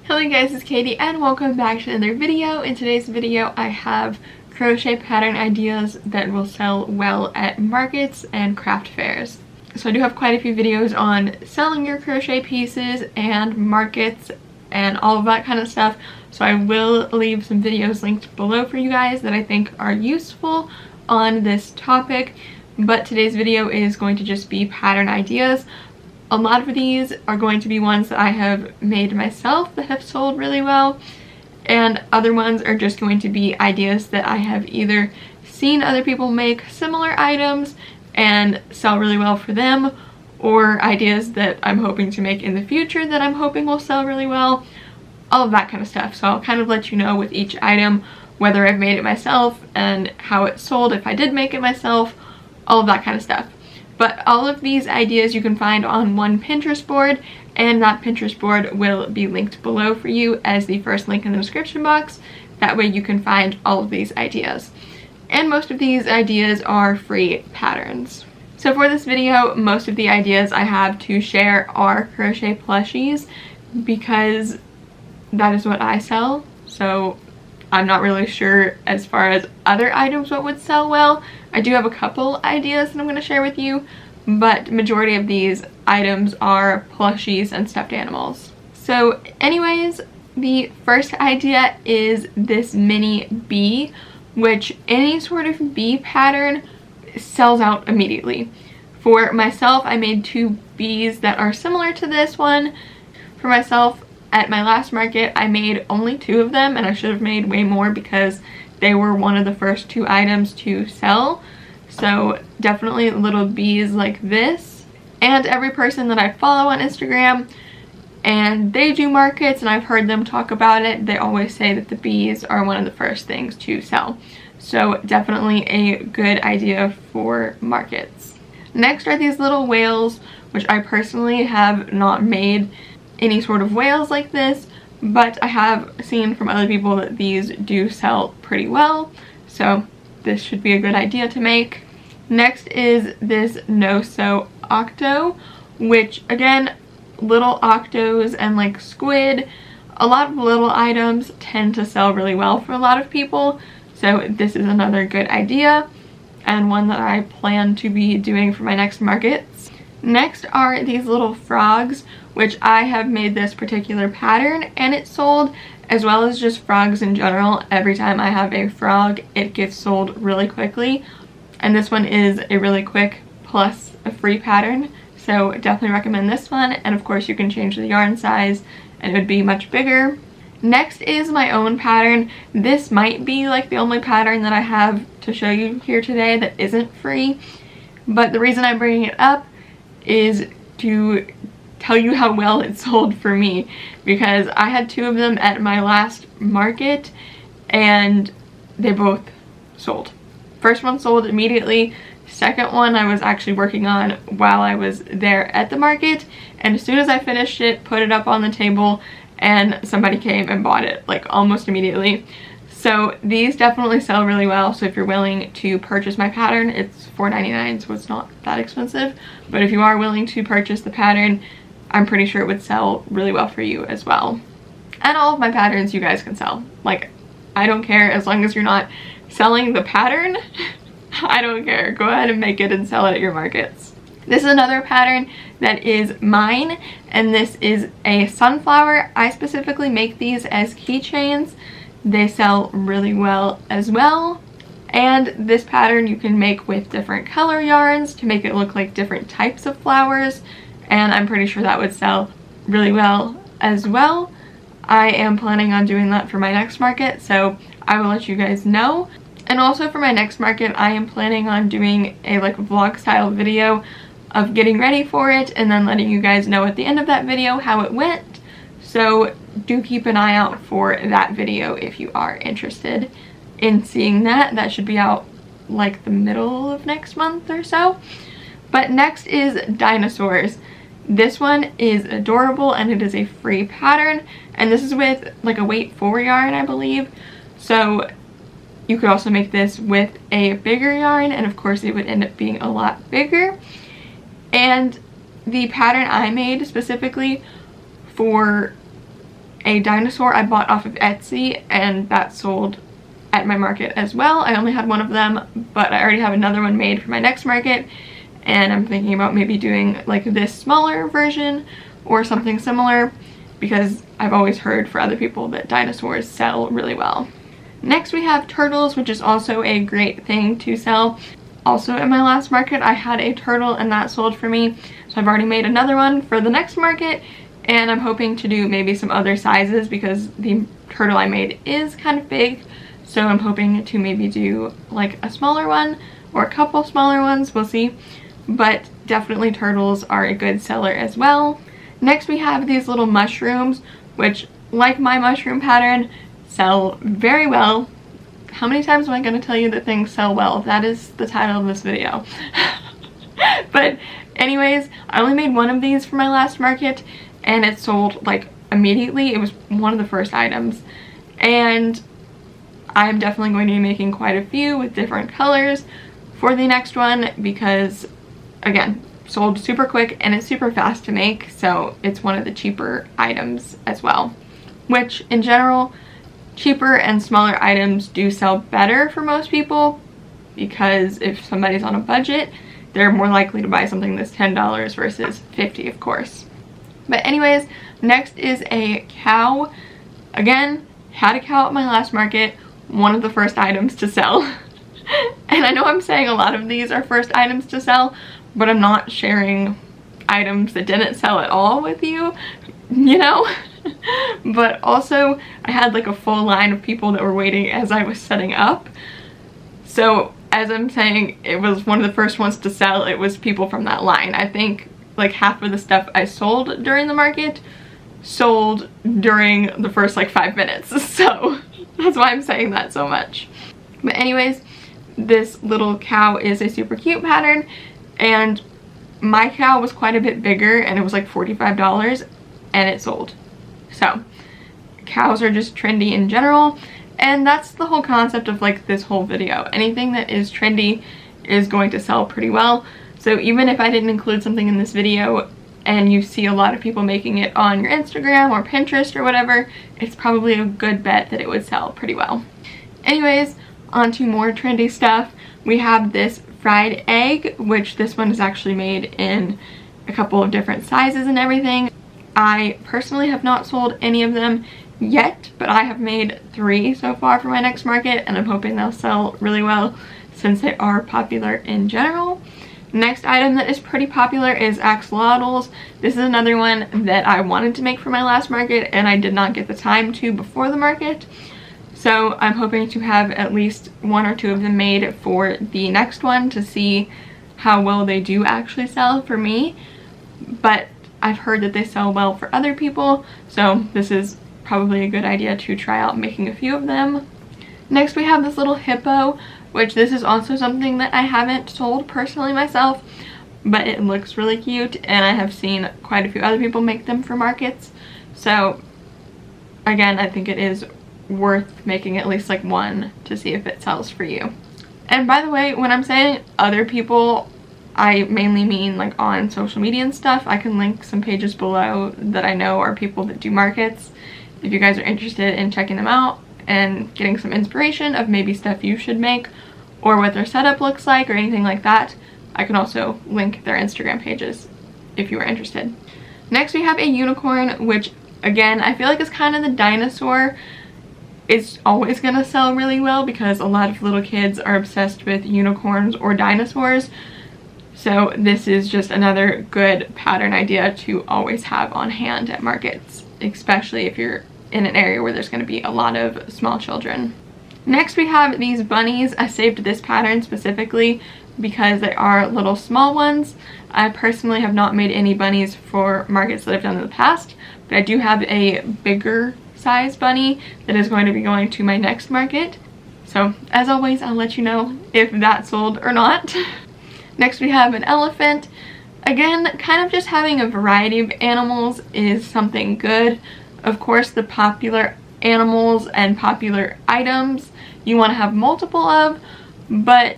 Hello guys, it's Katie and welcome back to another video. In today's video I have crochet pattern ideas that will sell well at markets and craft fairs. So I do have quite a few videos on selling your crochet pieces and markets and all of that kind of stuff. So I will leave some videos linked below for you guys that I think are useful on this topic. But today's video is going to just be pattern ideas. A lot of these are going to be ones that I have made myself that have sold really well, and other ones are just going to be ideas that I have either seen other people make similar items and sell really well for them, or ideas that I'm hoping to make in the future that I'm hoping will sell really well, all of that kind of stuff. So I'll kind of let you know with each item whether I've made it myself and how it sold if I did make it myself, all of that kind of stuff. But all of these ideas you can find on one Pinterest board, and that Pinterest board will be linked below for you as the first link in the description box. That way you can find all of these ideas. And most of these ideas are free patterns. So for this video, most of the ideas I have to share are crochet plushies because that is what I sell. So I'm not really sure as far as other items what would sell well. I do have a couple ideas that I'm going to share with you, but majority of these items are plushies and stuffed animals. So anyways, the first idea is this mini bee, which any sort of bee pattern sells out immediately. For myself, I made two bees that are similar to this one. For myself, at my last market, I made only two of them, and I should have made way more because they were one of the first two items to sell. So definitely little bees like this. And every person that I follow on Instagram and they do markets and I've heard them talk about it, they always say that the bees are one of the first things to sell. So definitely a good idea for markets. Next are these little whales, which I personally have not made any sort of whales like this, but I have seen from other people that these do sell pretty well, so this should be a good idea to make. Next is this no-sew octo, which again, little octos and like squid, a lot of little items tend to sell really well for a lot of people, so this is another good idea and one that I plan to be doing for my next markets. Next are these little frogs, which I have made this particular pattern and it sold, as well as just frogs in general. Every time I have a frog, it gets sold really quickly. And this one is a really quick plus a free pattern. So definitely recommend this one. And of course you can change the yarn size and it would be much bigger. Next is my own pattern. This might be like the only pattern that I have to show you here today that isn't free. But the reason I'm bringing it up is to tell you how well it sold for me, because I had two of them at my last market and they both sold. First one sold immediately. Second one I was actually working on while I was there at the market, and as soon as I finished it, put it up on the table and somebody came and bought it like almost immediately. So these definitely sell really well. So if you're willing to purchase my pattern, it's $4.99, so it's not that expensive. But if you are willing to purchase the pattern, I'm pretty sure it would sell really well for you as well. And all of my patterns you guys can sell. Like, I don't care as long as you're not selling the pattern. I don't care. Go ahead and make it and sell it at your markets. This is another pattern that is mine, and this is a sunflower. I specifically make these as keychains. They sell really well as well. And this pattern you can make with different color yarns to make it look like different types of flowers, and I'm pretty sure that would sell really well as well. I am planning on doing that for my next market, so I will let you guys know. And also for my next market, I am planning on doing a like vlog style video of getting ready for it and then letting you guys know at the end of that video how it went. So do keep an eye out for that video if you are interested in seeing that. That should be out like the middle of next month or so. But next is dinosaurs. This one is adorable and it is a free pattern, and this is with like a weight 4 yarn, I believe. So you could also make this with a bigger yarn, and of course it would end up being a lot bigger. And the pattern I made specifically for a dinosaur I bought off of Etsy, and that sold at my market as well. I only had one of them, but I already have another one made for my next market, and I'm thinking about maybe doing like this smaller version or something similar, because I've always heard for other people that dinosaurs sell really well. Next we have turtles, which is also a great thing to sell. Also in my last market I had a turtle and that sold for me, so I've already made another one for the next market, and I'm hoping to do maybe some other sizes because the turtle I made is kind of big, so I'm hoping to maybe do like a smaller one or a couple smaller ones, we'll see, but definitely turtles are a good seller as well. Next we have these little mushrooms, which, like my mushroom pattern, sell very well. How many times am I going to tell you that things sell well? That is the title of this video. But anyways, I only made one of these for my last market, and it sold like immediately. It was one of the first items, and I'm definitely going to be making quite a few with different colors for the next one because, again, sold super quick and it's super fast to make, so it's one of the cheaper items as well, which in general, cheaper and smaller items do sell better for most people, because if somebody's on a budget, they're more likely to buy something that's $10 versus $50, of course. But anyways, next is a cow. Again, had a cow at my last market, one of the first items to sell. And I know I'm saying a lot of these are first items to sell, but I'm not sharing items that didn't sell at all with you, you know? But also, I had like a full line of people that were waiting as I was setting up. So as I'm saying, it was one of the first ones to sell. It was people from that line. I think like half of the stuff I sold during the market sold during the first like 5 minutes. So that's why I'm saying that so much. But anyways, this little cow is a super cute pattern, and my cow was quite a bit bigger and it was like $45 and it sold. So cows are just trendy in general, and that's the whole concept of like this whole video. Anything that is trendy is going to sell pretty well. So even if I didn't include something in this video and you see a lot of people making it on your Instagram or Pinterest or whatever, it's probably a good bet that it would sell pretty well. Anyways, on to more trendy stuff. We have this fried egg, which this one is actually made in a couple of different sizes and everything. I personally have not sold any of them yet, but I have made 3 so far for my next market, and I'm hoping they'll sell really well since they are popular in general. Next item that is pretty popular is axolotls. This is another one that I wanted to make for my last market and I did not get the time to before the market. So I'm hoping to have at least 1 or 2 of them made for the next one to see how well they do actually sell for me. But I've heard that they sell well for other people, so this is probably a good idea to try out making a few of them. Next we have this little hippo, which this is also something that I haven't sold personally myself, but it looks really cute and I have seen quite a few other people make them for markets. So again, I think it is worth making at least like 1 to see if it sells for you. And by the way, when I'm saying other people, I mainly mean like on social media and stuff. I can link some pages below that I know are people that do markets if you guys are interested in checking them out and getting some inspiration of maybe stuff you should make or what their setup looks like or anything like that. I can also link their Instagram pages if you are interested. Next we have a unicorn, which again I feel like is kind of the dinosaur. It's always gonna sell really well because a lot of little kids are obsessed with unicorns or dinosaurs. So this is just another good pattern idea to always have on hand at markets, especially if you're in an area where there's going to be a lot of small children. Next we have these bunnies. I saved this pattern specifically because they are little small ones. I personally have not made any bunnies for markets that I've done in the past, but I do have a bigger size bunny that is going to be going to my next market. So as always, I'll let you know if that sold or not. Next we have an elephant. Again, kind of just having a variety of animals is something good. Of course, the popular animals and popular items you want to have multiple of, but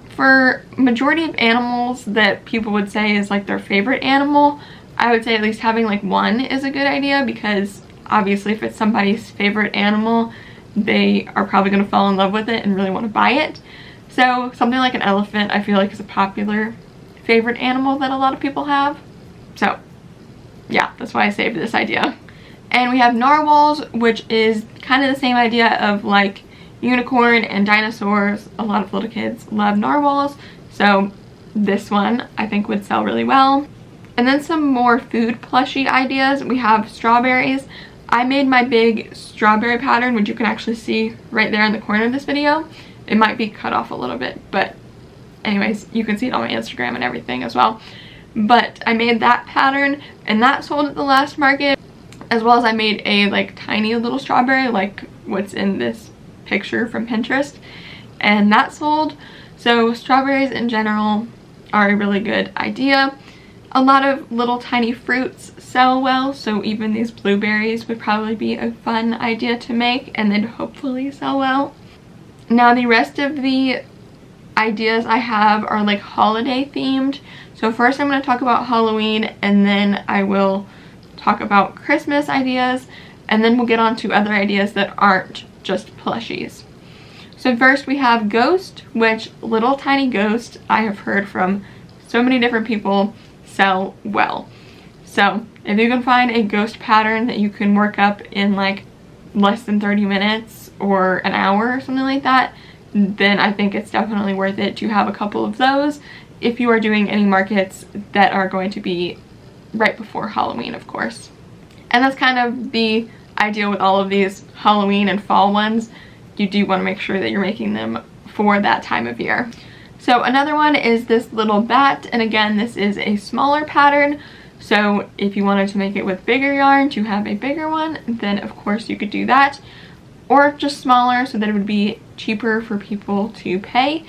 for majority of animals that people would say is like their favorite animal, I would say at least having like 1 is a good idea, because obviously if it's somebody's favorite animal, they are probably going to fall in love with it and really want to buy it. So something like an elephant I feel like is a popular favorite animal that a lot of people have. So yeah, that's why I saved this idea. And we have narwhals, which is kind of the same idea of like unicorn and dinosaurs. A lot of little kids love narwhals, so this one I think would sell really well. And then some more food plushie ideas. We have strawberries. I made my big strawberry pattern, which you can actually see right there in the corner of this video. It might be cut off a little bit, but anyways, you can see it on my Instagram and everything as well. But I made that pattern and that sold at the last market, as well as I made a like tiny little strawberry like what's in this picture from Pinterest, and that sold. So strawberries in general are a really good idea. A lot of little tiny fruits sell well, so even these blueberries would probably be a fun idea to make and then hopefully sell well. Now the rest of the ideas I have are like holiday themed. So first I'm going to talk about Halloween, and then I will talk about Christmas ideas, and then we'll get on to other ideas that aren't just plushies. So first we have ghost, which little tiny ghost I have heard from so many different people sell well. So if you can find a ghost pattern that you can work up in like less than 30 minutes or an hour or something like that, then I think it's definitely worth it to have a couple of those if you are doing any markets that are going to be right before Halloween, of course. And that's kind of the idea with all of these Halloween and fall ones. You do want to make sure that you're making them for that time of year. So another one is this little bat, and again this is a smaller pattern, so if you wanted to make it with bigger yarn to have a bigger one, then of course you could do that, or just smaller so that it would be cheaper for people to pay.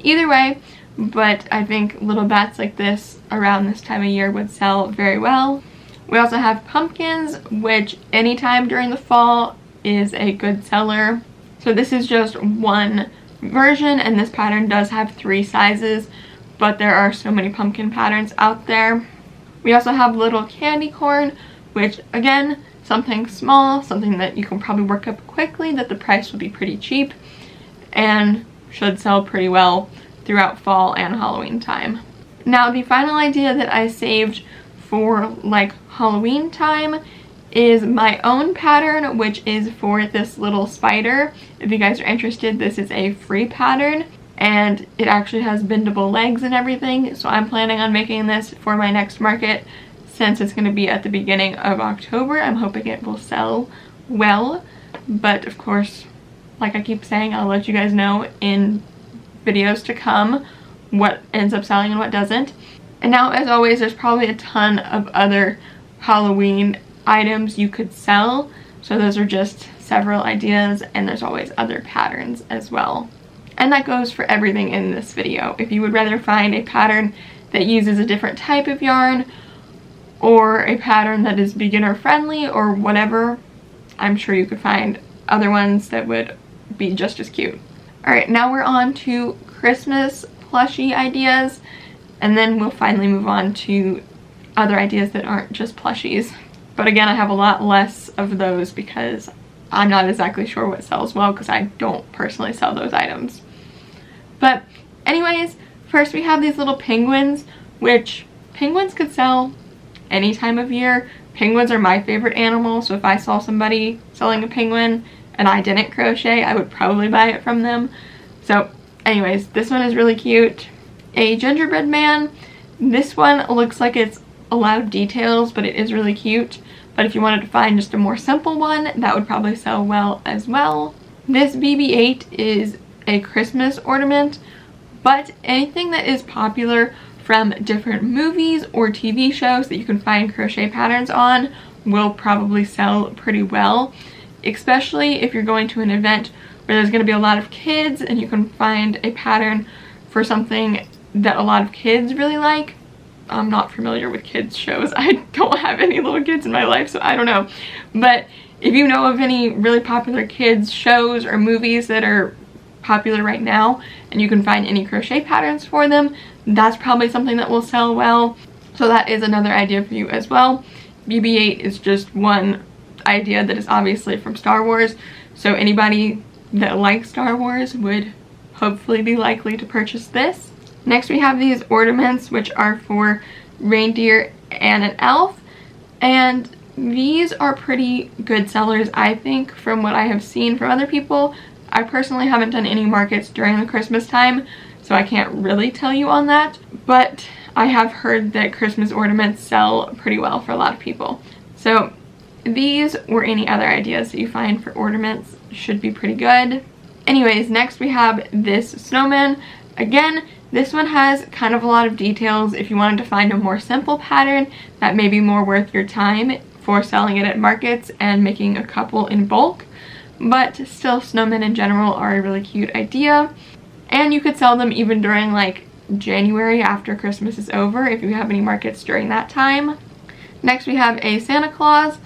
Either way, but I think little bats like this around this time of year would sell very well. We also have pumpkins, which anytime during the fall is a good seller. So this is just one version, and this pattern does have 3 sizes, but there are so many pumpkin patterns out there. We also have little candy corn, which again, something small, something that you can probably work up quickly, that the price will be pretty cheap and should sell pretty well throughout fall and Halloween time. Now the final idea that I saved for like Halloween time is my own pattern, which is for this little spider. If you guys are interested, this is a free pattern and it actually has bendable legs and everything, so I'm planning on making this for my next market. Since it's going to be at the beginning of October, I'm hoping it will sell well, but of course, like I keep saying, I'll let you guys know in videos to come what ends up selling and what doesn't. And now, as always, there's probably a ton of other Halloween items you could sell, so those are just several ideas, and there's always other patterns as well. And that goes for everything in this video. If you would rather find a pattern that uses a different type of yarn, or a pattern that is beginner friendly or whatever, I'm sure you could find other ones that would be just as cute. Alright, now we're on to Christmas plushie ideas, and then we'll finally move on to other ideas that aren't just plushies. But again, I have a lot less of those because I'm not exactly sure what sells well, because I don't personally sell those items. But anyways, first we have these little penguins, which penguins could sell any time of year. Penguins are my favorite animal, so if I saw somebody selling a penguin and I didn't crochet, I would probably buy it from them. So anyways, this one is really cute. A gingerbread man. This one looks like it's a lot of details, but it is really cute. But if you wanted to find just a more simple one, that would probably sell well as well. This BB-8 is a Christmas ornament, but anything that is popular from different movies or TV shows that you can find crochet patterns on will probably sell pretty well, especially if you're going to an event where there's going to be a lot of kids and you can find a pattern for something that a lot of kids really like. I'm not familiar with kids shows. I don't have any little kids in my life, so I don't know. But if you know of any really popular kids shows or movies that are popular right now and you can find any crochet patterns for them, that's probably something that will sell well. So that is another idea for you as well. BB-8 is just one idea that is obviously from Star Wars, so anybody that likes Star Wars would hopefully be likely to purchase this. Next we have these ornaments, which are for reindeer and an elf, and these are pretty good sellers, I think, from what I have seen from other people. I personally haven't done any markets during the Christmas time, so I can't really tell you on that, but I have heard that Christmas ornaments sell pretty well for a lot of people. So these or any other ideas that you find for ornaments should be pretty good. Anyways, next we have this snowman. Again, this one has kind of a lot of details. If you wanted to find a more simple pattern that may be more worth your time for selling it at markets and making a couple in bulk, but still snowmen in general are a really cute idea. And you could sell them even during like January after Christmas is over if you have any markets during that time. Next we have a Santa Claus.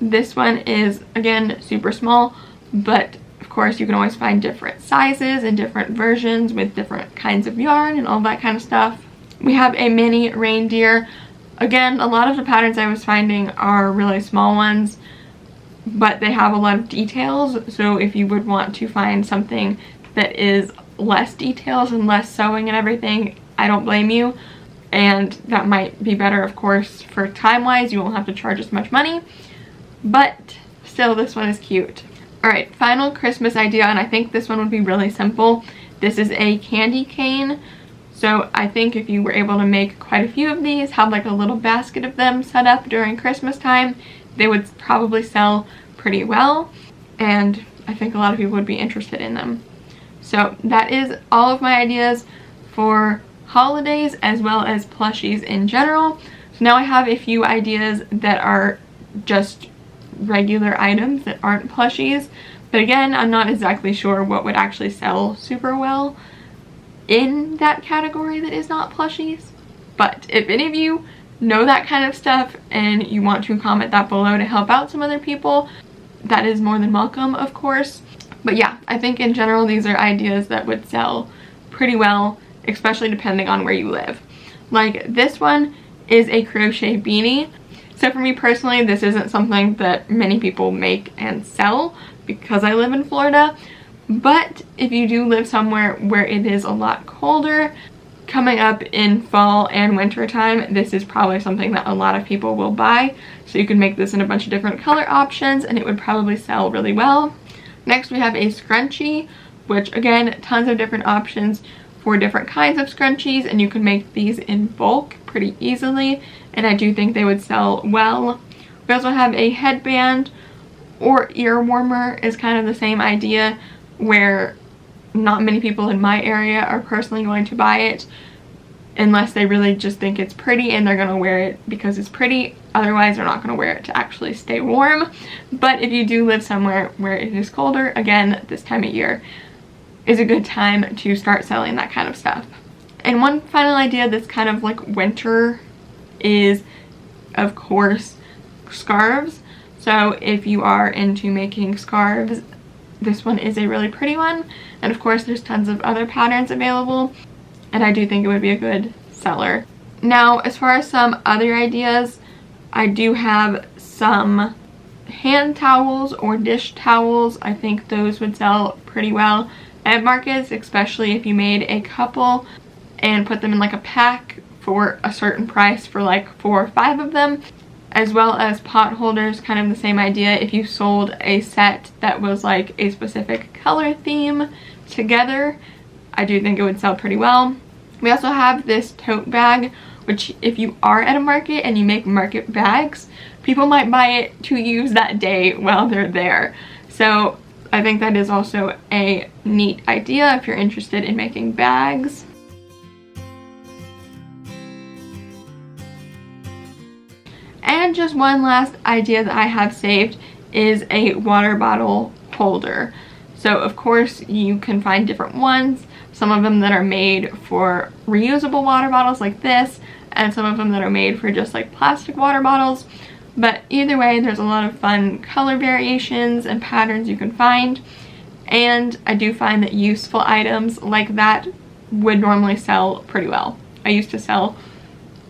This one is again super small, but of course you can always find different sizes and different versions with different kinds of yarn and all that kind of stuff. We have a mini reindeer. Again, a lot of the patterns I was finding are really small ones, but they have a lot of details, so if you would want to find something that is less details and less sewing and everything, I don't blame you. And that might be better, of course, for time-wise. You won't have to charge as much money, but still this one is cute. Alright, final Christmas idea, and I think this one would be really simple. This is a candy cane. So I think if you were able to make quite a few of these, have like a little basket of them set up during Christmas time, they would probably sell pretty well, and I think a lot of people would be interested in them. So that is all of my ideas for holidays as well as plushies in general. So now I have a few ideas that are just regular items that aren't plushies, but again, I'm not exactly sure what would actually sell super well in that category that is not plushies. But if any of you know that kind of stuff and you want to comment that below to help out some other people, that is more than welcome, of course. But yeah, I think in general these are ideas that would sell pretty well, especially depending on where you live. Like this one is a crochet beanie. So for me personally, this isn't something that many people make and sell because I live in Florida. But if you do live somewhere where it is a lot colder, coming up in fall and winter time, this is probably something that a lot of people will buy. So you can make this in a bunch of different color options and it would probably sell really well. Next we have a scrunchie, which again, tons of different options for different kinds of scrunchies, and you can make these in bulk pretty easily, and I do think they would sell well. We also have a headband or ear warmer is kind of the same idea, where not many people in my area are personally going to buy it unless they really just think it's pretty and they're going to wear it because it's pretty. Otherwise, they're not going to wear it to actually stay warm. But if you do live somewhere where it is colder, again, this time of year is a good time to start selling that kind of stuff. And one final idea that's kind of like winter is, of course, scarves. So if you are into making scarves, this one is a really pretty one. And of course, there's tons of other patterns available, and I do think it would be a good seller. Now, as far as some other ideas, I do have some hand towels or dish towels. I think those would sell pretty well at markets, especially if you made a couple and put them in like a pack for a certain price for like 4 or 5 of them. As well as pot holders, kind of the same idea. If you sold a set that was like a specific color theme together, I do think it would sell pretty well. We also have this tote bag, which if you are at a market and you make market bags, people might buy it to use that day while they're there. So I think that is also a neat idea if you're interested in making bags. And just one last idea that I have saved is a water bottle holder. So of course you can find different ones, some of them that are made for reusable water bottles like this, and some of them that are made for just like plastic water bottles. But either way, there's a lot of fun color variations and patterns you can find. And I do find that useful items like that would normally sell pretty well. I used to sell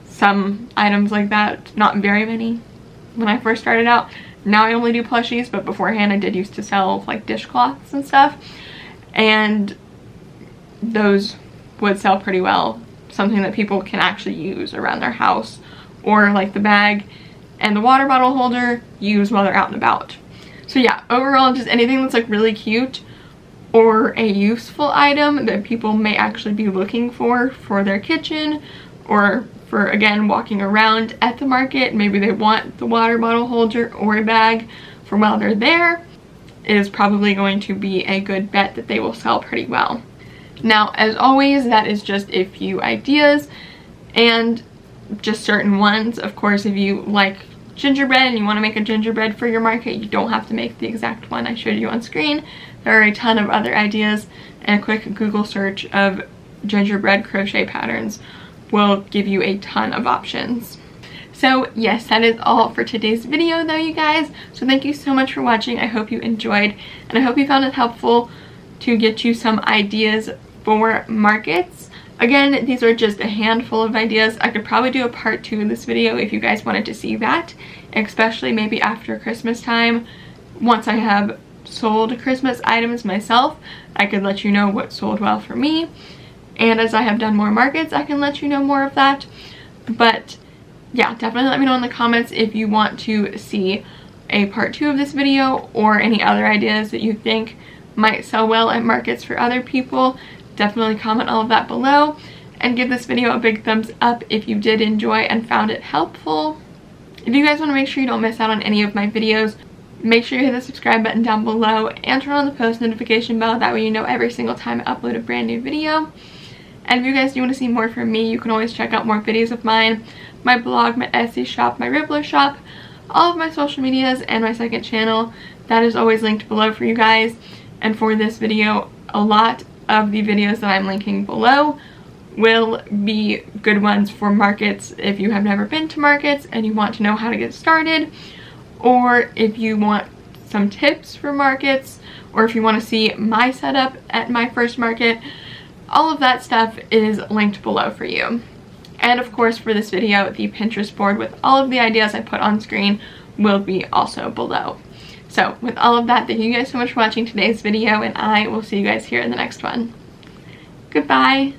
some items like that, not very many, when I first started out. Now I only do plushies, but beforehand I did used to sell like dishcloths and stuff, and those would sell pretty well. Something that people can actually use around their house, or like the bag and the water bottle holder use while they're out and about. So yeah, overall just anything that's like really cute or a useful item that people may actually be looking for their kitchen, or for, again, walking around at the market. Maybe they want the water bottle holder or a bag for while they're there, is probably going to be a good bet that they will sell pretty well. Now, as always, that is just a few ideas and just certain ones. Of course, if you like gingerbread and you want to make a gingerbread for your market, you don't have to make the exact one I showed you on screen. There are a ton of other ideas, and a quick Google search of gingerbread crochet patterns will give you a ton of options. So yes, that is all for today's video though, you guys. So thank you so much for watching. I hope you enjoyed, and I hope you found it helpful to get you some ideas for markets. Again, these are just a handful of ideas. I could probably do a part 2 of this video if you guys wanted to see that, especially maybe after Christmas time. Once I have sold Christmas items myself, I could let you know what sold well for me. And as I have done more markets, I can let you know more of that. But yeah, definitely let me know in the comments if you want to see a part 2 of this video, or any other ideas that you think might sell well at markets for other people. Definitely comment all of that below, and give this video a big thumbs up if you did enjoy and found it helpful. If you guys want to make sure you don't miss out on any of my videos, make sure you hit the subscribe button down below and turn on the post notification bell. That way you know every single time I upload a brand new video. And if you guys do want to see more from me, you can always check out more videos of mine, my blog, my Etsy shop, my Rippler shop, all of my social medias, and my second channel. That is always linked below for you guys. And for this video, a lot of the videos that I'm linking below will be good ones for markets if you have never been to markets and you want to know how to get started, or if you want some tips for markets, or if you want to see my setup at my first market. All of that stuff is linked below for you. And of course, for this video, the Pinterest board with all of the ideas I put on screen will be also below. So with all of that, thank you guys so much for watching today's video, and I will see you guys here in the next one. Goodbye!